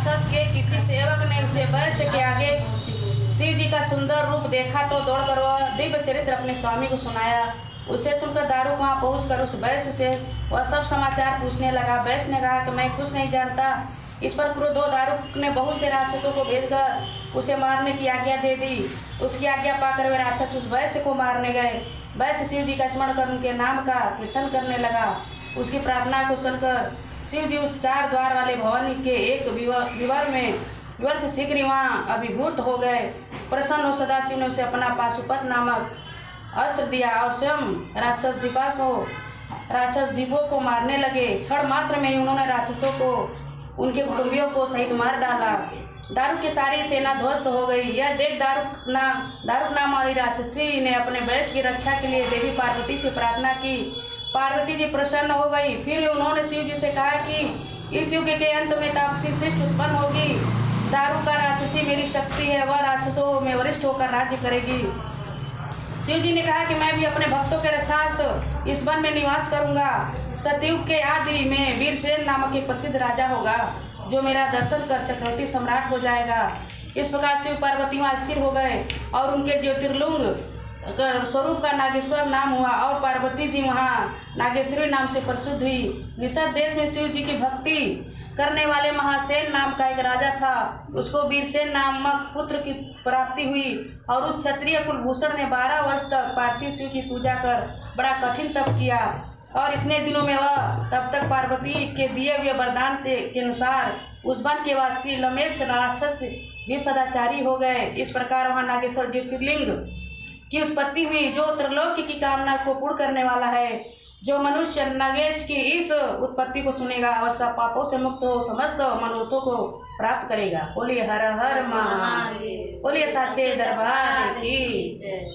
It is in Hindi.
राक्षस के किसी सेवक ने उसे वैश्य के आगे शिव जी का सुंदर रूप देखा तो दौड़कर वह दिव्य चरित्र अपने स्वामी को सुनाया। उसे सुनकर दारुक वहाँ पहुंचकर उस वैश्य से वह सब समाचार पूछने लगा। वैश्य ने कहा कि मैं कुछ नहीं जानता। इस पर क्रोध हो दारुक ने बहुत से राक्षसों को भेजकर उसे मारने की आज्ञा दे दी। उसकी आज्ञा पाकर वे राक्षस उस वैश्य को मारने गए। वैश्य शिव जी का स्मरण कर उनके नाम का कीर्तन करने लगा। उसकी प्रार्थना को सुनकर शिव जी उस 4 द्वार वाले भवन के एक विवर से शीघ्र ही वहाँ अभिभूत हो गए। प्रसन्न हो सदाशिव ने उसे अपना पाशुपत नामक अस्त्र दिया और स्वयं राक्षस दीपों को मारने लगे। क्षण मात्र में ही उन्होंने राक्षसों को उनके कुटुंबियों को सहित मार डाला। दारुक की सारी सेना ध्वस्त हो गई। यह देख दारुक नाम वाली राक्षसी ने अपने वैश्य की रक्षा के लिए देवी पार्वती से प्रार्थना की। पार्वती जी प्रसन्न हो गई। फिर उन्होंने शिव जी से कहा कि इस युग के अंत में तापसी श्रेष्ठ उत्पन्न होगी। दारुक का राक्षसी मेरी शक्ति है, वह राक्षसों में वरिष्ठ होकर राज्य करेगी। शिव जी ने कहा कि मैं भी अपने भक्तों के रक्षार्थ इस वन में निवास करूंगा। सतयुग के आदि में वीरसेन नामक एक प्रसिद्ध राजा होगा जो मेरा दर्शन कर चक्रवर्ती सम्राट हो जाएगा। इस प्रकार शिव पार्वती वहाँ स्थिर हो गए और उनके ज्योतिर्लिंग स्वरूप का नागेश्वर नाम हुआ और पार्वती जी वहाँ नागेश्वरी नाम से प्रसिद्ध हुई। निषद देश में शिव जी की भक्ति करने वाले महासेन नाम का एक राजा था। उसको वीरसेन नामक पुत्र की प्राप्ति हुई और उस क्षत्रिय कुलभूषण ने 12 वर्ष तक पार्थिव शिव की पूजा कर बड़ा कठिन तप किया और इतने दिनों में वह तब तक पार्वती के दिए हुए वरदान से के अनुसार उस वन के वासी लमेश राक्षस भी सदाचारी हो गए। इस प्रकार वहाँ नागेश्वर ज्योतिर्लिंग की उत्पत्ति हुई जो त्रिलोकी की कामना को पूर्ण करने वाला है। जो मनुष्य नागेश की इस उत्पत्ति को सुनेगा और सब पापों से मुक्त हो समस्त मनोरथों को प्राप्त करेगा। बोलिए हर हर महादेव, बोलिए साचे दरबार की जय।